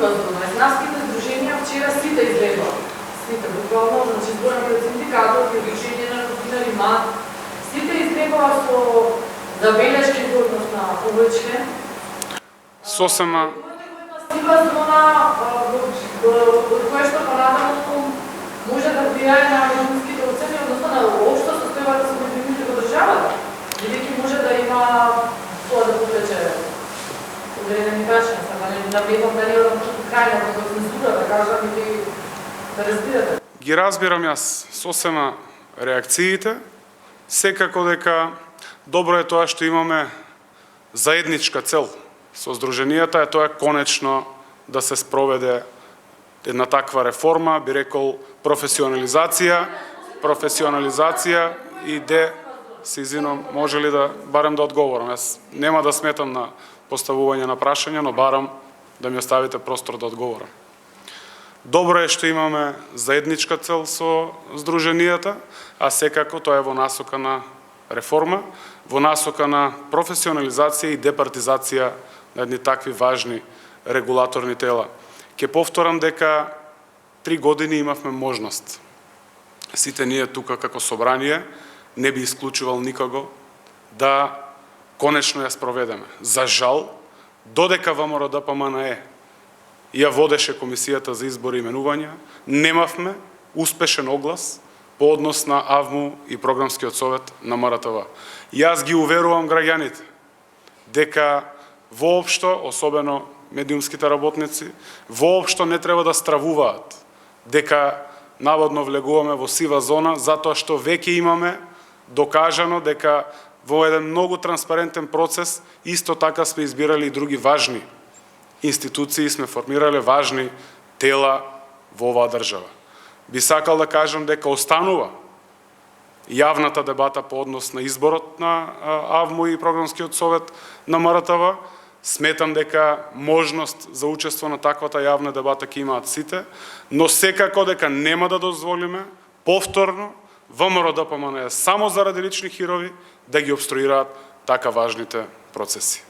Мајзнавските здруженија вчера сите излегоа. Сите, буквално, значи зборам пред синдикатот и Удружение на новинari МАД, сите излегоа со забелешки односно повеќе. Сосема Сива зона, од која што понатаму може да влијае на медиумските оцени, односно на општо состојбата со медиумите во државата. Бидејќи може да има тоа да повлече одредени прашања, да влегам дали од крајна до цензура, да кажам, или да разбирате. ги разбирам јас сосема реакциите, секако дека добро е тоа што имаме заедничка цел со здруженијата, е тоа конечно да се спроведе една таква реформа, би рекол професионализација и се извинувам, може ли да барем да одговорам? Јас нема да сметам на поставување на прашања, но барам да ми оставите простор да одговорам. Добро е што имаме заедничка цел со здруженијата, а секако тоа е во насока на реформа, во насока на професионализација и департизација на едни такви важни регулаторни тела. Ке повторам дека 3 години имавме можност. Сите ние тука како собрание не би исклучувал никого да конечно ја спроведеме. За жал, додека ВМРО-ДПМНЕ ја водеше Комисијата за избори и именувања, немавме успешен оглас по однос на АВМУ и Програмскиот совет на МРТВ. Јас ги уверувам граѓаните дека воопшто, особено медиумските работници, воопшто не треба да стравуваат дека наводно влегуваме во сива зона, затоа што веќе имаме докажано дека во еден многу транспарентен процес исто така сме избирали и други важни институции, сме формирале важни тела во оваа држава. Би сакал да кажам дека останува јавната дебата по однос на изборот на АВМУ и Програмскиот совет на МРТВ. Сметам дека можност за учество на таквата јавна дебата ќе имаат сите, но секако дека нема да дозволиме повторно ВМРО-ДПМНЕ само заради лични хирови да ги обструираат така важните процеси.